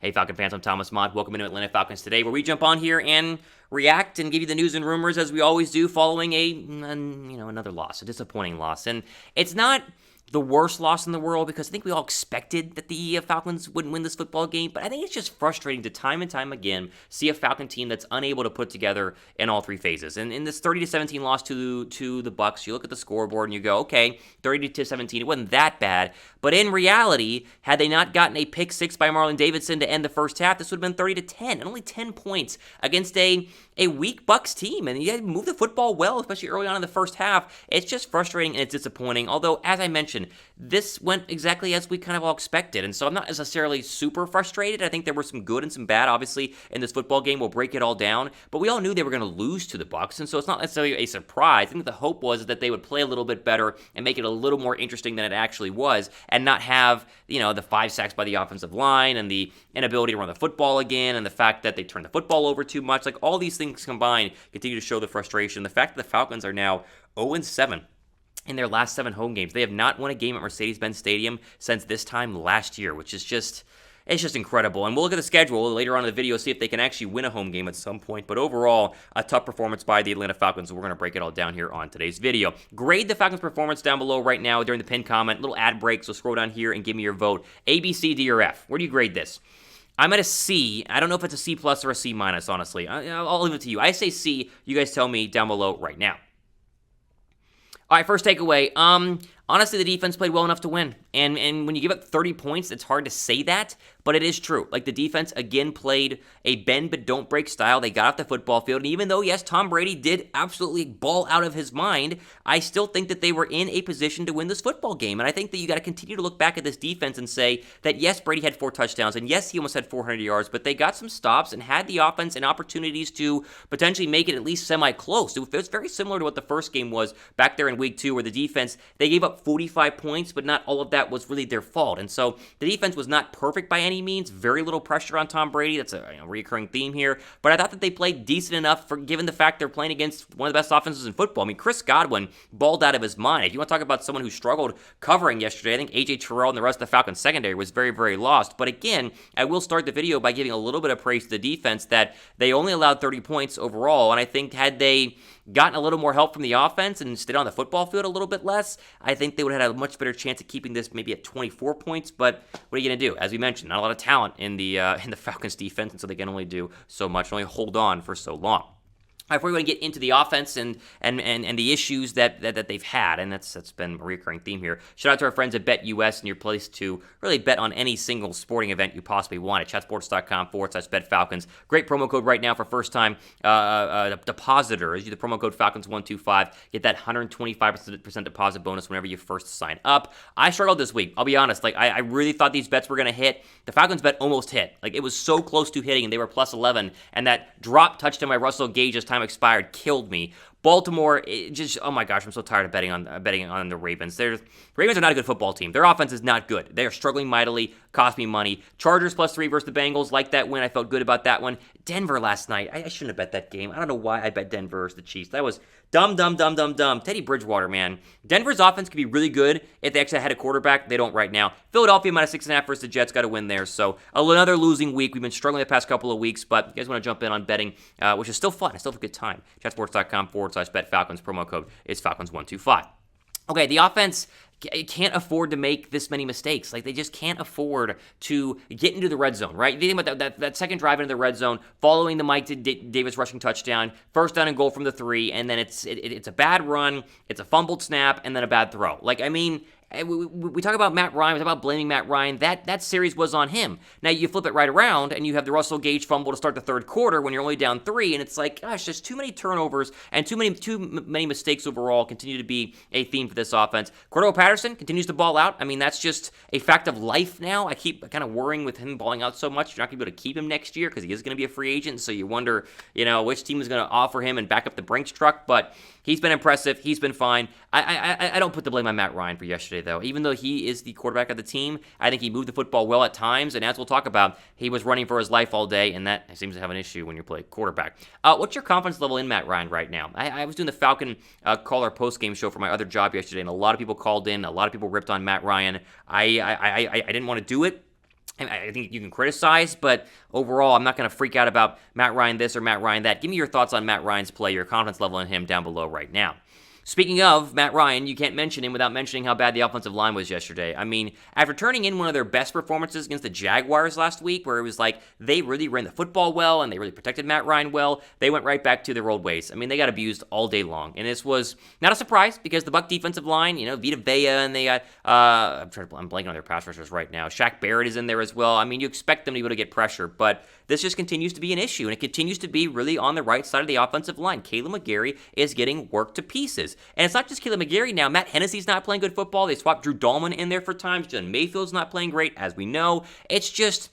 Hey Falcon fans, I'm Thomas Mott. Welcome into Atlanta Falcons Today, where we jump on here and react and give you the news and rumors as we always do following another loss, a disappointing loss. And it's not the worst loss in the world because I think we all expected that the Falcons wouldn't win this football game, but I think it's just frustrating to time and time again see a Falcon team that's unable to put together in all three phases. And in this 30-17 loss to the Bucs, you look at the scoreboard and you go, okay, 30-17, it wasn't that bad. But in reality, had they not gotten a pick six by Marlon Davidson to end the first half, this would have been 30-10 and only 10 points against a weak Bucs team. And you moved the football well, especially early on in the first half. It's just frustrating and it's disappointing. Although, as I mentioned, this went exactly as we kind of all expected. And so I'm not necessarily super frustrated. I think there were some good and some bad, obviously, in this football game. We'll break it all down. But we all knew they were going to lose to the Bucs. And so it's not necessarily a surprise. I think the hope was that they would play a little bit better and make it a little more interesting than it actually was and not have, the 5 sacks by the offensive line and the inability to run the football again and the fact that they turned the football over too much. Like, all these things combined continue to show the frustration. The fact that the Falcons are now 0-7 in their last 7 home games. They have not won a game at Mercedes-Benz Stadium since this time last year, which is just incredible. And we'll look at the schedule later on in the video, see if they can actually win a home game at some point. But overall, a tough performance by the Atlanta Falcons. We're going to break it all down here on today's video. Grade the Falcons' performance down below right now during the pinned comment. Little ad break, so scroll down here and give me your vote. A, B, C, D, or F. Where do you grade this? I'm at a C. I don't know if it's a C plus or a C minus, honestly. I'll leave it to you. I say C. You guys tell me down below right now. All right, first takeaway. Honestly, the defense played well enough to win. And when you give up 30 points, it's hard to say that, but it is true. Like, the defense, again, played a bend-but-don't-break style. They got off the football field, and even though, yes, Tom Brady did absolutely ball out of his mind, I still think that they were in a position to win this football game. And I think that you got to continue to look back at this defense and say that, yes, Brady had 4 touchdowns, and yes, he almost had 400 yards, but they got some stops and had the offense and opportunities to potentially make it at least semi-close. It was very similar to what the first game was back there in week 2, where the defense, they gave up 45 points, but not all of that was really their fault. And so the defense was not perfect by any means. Very little pressure on Tom Brady. That's a recurring theme here. But I thought that they played decent enough given the fact they're playing against one of the best offenses in football. I mean, Chris Godwin balled out of his mind. If you want to talk about someone who struggled covering yesterday, I think A.J. Terrell and the rest of the Falcons secondary was very, very lost. But again, I will start the video by giving a little bit of praise to the defense that they only allowed 30 points overall. And I think had they gotten a little more help from the offense and stayed on the football field a little bit less, I think they would have had a much better chance of keeping this maybe at 24 points. But what are you going to do? As we mentioned, not a lot of talent in the Falcons defense, and so they can only do so much, only hold on for so long. All right, before we want to get into the offense and the issues that they've had, and that's been a recurring theme here, shout out to our friends at BetUS and your place to really bet on any single sporting event you possibly want at chatsports.com/BetFalcons. Great promo code right now for first-time depositors. Use the promo code Falcons125. Get that 125% deposit bonus whenever you first sign up. I struggled this week. I'll be honest. I really thought these bets were going to hit. The Falcons bet almost hit. It was so close to hitting, and they were plus 11. And that drop touchdown by Russell Gage as time expired killed me. Baltimore, oh my gosh, I'm so tired of betting on the Ravens. The Ravens are not a good football team. Their offense is not good. They are struggling mightily, cost me money. Chargers +3 versus the Bengals, like that win. I felt good about that one. Denver last night, I shouldn't have bet that game. I don't know why I bet Denver versus the Chiefs. That was dumb. Teddy Bridgewater, man. Denver's offense could be really good if they actually had a quarterback. They don't right now. Philadelphia -6.5 versus the Jets, got to win there. So another losing week. We've been struggling the past couple of weeks, but you guys want to jump in on betting, which is still fun. I still have a good time. chatsports.com/BetFalcons. Promo code is Falcons125. Okay, the offense can't afford to make this many mistakes. They just can't afford to get into the red zone, right? You think about that second drive into the red zone, following the Mike Davis rushing touchdown, first down and goal from the 3, and then it's a bad run, it's a fumbled snap, and then a bad throw. We talk about Matt Ryan, we talk about blaming Matt Ryan. That series was on him. Now you flip it right around, and you have the Russell Gage fumble to start the third quarter when you're only down 3, and it's gosh, there's too many turnovers and too many mistakes overall continue to be a theme for this offense. Cordarrelle Patterson continues to ball out. I mean, that's just a fact of life now. I keep kind of worrying with him balling out so much. You're not going to be able to keep him next year because he is going to be a free agent, so you wonder, which team is going to offer him and back up the Brinks truck, but he's been impressive. He's been fine. I don't put the blame on Matt Ryan for yesterday, though. Even though he is the quarterback of the team, I think he moved the football well at times, and as we'll talk about, he was running for his life all day, and that seems to have an issue when you play quarterback. What's your confidence level in Matt Ryan right now? I was doing the Falcon caller post-game show for my other job yesterday, and a lot of people called in. A lot of people ripped on Matt Ryan. I didn't want to do it. I think you can criticize, but overall, I'm not going to freak out about Matt Ryan this or Matt Ryan that. Give me your thoughts on Matt Ryan's play, your confidence level in him down below right now. Speaking of Matt Ryan, you can't mention him without mentioning how bad the offensive line was yesterday. I mean, after turning in one of their best performances against the Jaguars last week, where it was like they really ran the football well and they really protected Matt Ryan well, they went right back to their old ways. I mean, they got abused all day long. And this was not a surprise because the Buc defensive line, Vita, and they got, I'm blanking on their pass rushers right now. Shaq Barrett is in there as well. I mean, you expect them to be able to get pressure, but this just continues to be an issue, and it continues to be really on the right side of the offensive line. Caleb McGarry is getting worked to pieces. And it's not just Caleb McGarry now. Matt Hennessy's not playing good football. They swapped Drew Dahlman in there for times. John Mayfield's not playing great, as we know. It's just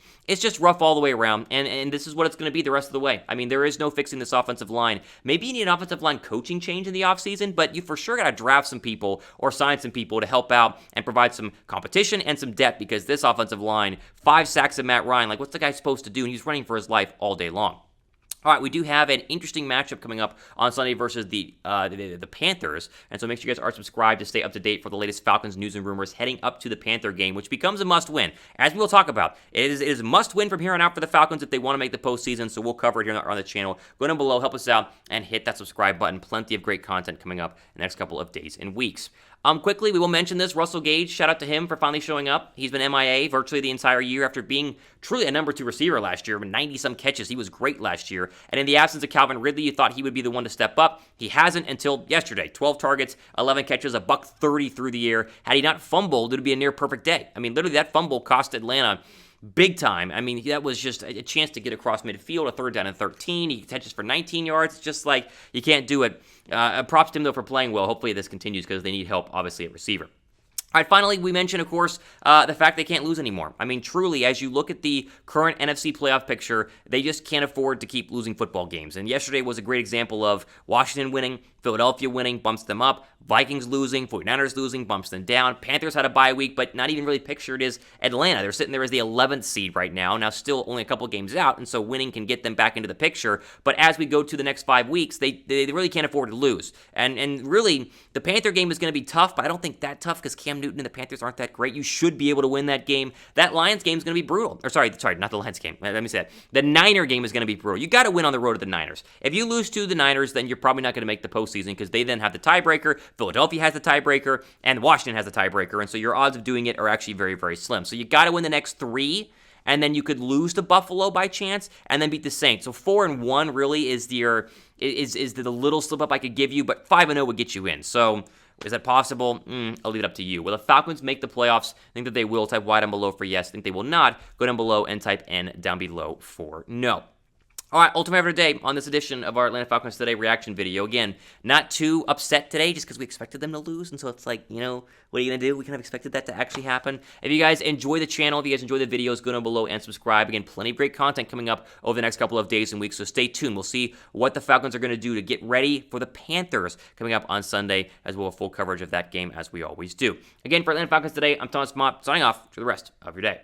rough all the way around, and this is what it's going to be the rest of the way. I mean, there is no fixing this offensive line. Maybe you need an offensive line coaching change in the offseason, but you for sure got to draft some people or sign some people to help out and provide some competition and some depth, because this offensive line, 5 sacks of Matt Ryan, like what's the guy supposed to do? And he's running for his life all day long. All right, we do have an interesting matchup coming up on Sunday versus the Panthers, and so make sure you guys are subscribed to stay up to date for the latest Falcons news and rumors heading up to the Panther game, which becomes a must-win. As we will talk about, it is a must-win from here on out for the Falcons if they want to make the postseason, so we'll cover it here on the channel. Go down below, help us out, and hit that subscribe button. Plenty of great content coming up in the next couple of days and weeks. Quickly, we will mention this. Russell Gage, shout out to him for finally showing up. He's been MIA virtually the entire year after being truly a number 2 receiver last year with 90-some catches. He was great last year. And in the absence of Calvin Ridley, you thought he would be the one to step up. He hasn't until yesterday. 12 targets, 11 catches, $130 through the air. Had he not fumbled, it would be a near perfect day. I mean, literally that fumble cost Atlanta big time. I mean, that was just a chance to get across midfield, a 3rd down and 13. He catches for 19 yards. It's just like, you can't do it. Props to him, though, for playing well. Hopefully this continues because they need help, obviously, at receiver. All right, finally, we mentioned, of course, the fact they can't lose anymore. I mean, truly, as you look at the current NFC playoff picture, they just can't afford to keep losing football games. And yesterday was a great example of Washington winning, Philadelphia winning, bumps them up, Vikings losing, 49ers losing, bumps them down. Panthers had a bye week, but not even really pictured as Atlanta. They're sitting there as the 11th seed right now still only a couple games out, and so winning can get them back into the picture. But as we go to the next 5 weeks, they really can't afford to lose. And really, the Panther game is going to be tough, but I don't think that tough because Cam Newton and the Panthers aren't that great. You should be able to win that game. That Lions game is going to be brutal. Or sorry, not the Lions game. Let me say that. The Niner game is going to be brutal. You got to win on the road to the Niners. If you lose to the Niners, then you're probably not going to make the postseason because they then have the tiebreaker. Philadelphia has the tiebreaker, and Washington has the tiebreaker, and so your odds of doing it are actually very, very slim. So you got to win the next 3, and then you could lose to Buffalo by chance, and then beat the Saints. So 4-1 really is the little slip up I could give you, but 5-0 would get you in. So is that possible? I'll leave it up to you. Will the Falcons make the playoffs? I think that they will. Type Y down below for yes. I think they will not. Go down below and type N down below for no. All right, ultimate favorite today on this edition of our Atlanta Falcons Today reaction video. Again, not too upset today just because we expected them to lose, and so it's like, what are you going to do? We kind of expected that to actually happen. If you guys enjoy the channel, if you guys enjoy the videos, go down below and subscribe. Again, plenty of great content coming up over the next couple of days and weeks, so stay tuned. We'll see what the Falcons are going to do to get ready for the Panthers coming up on Sunday, as well as full coverage of that game as we always do. Again, for Atlanta Falcons Today, I'm Thomas Mott, signing off for the rest of your day.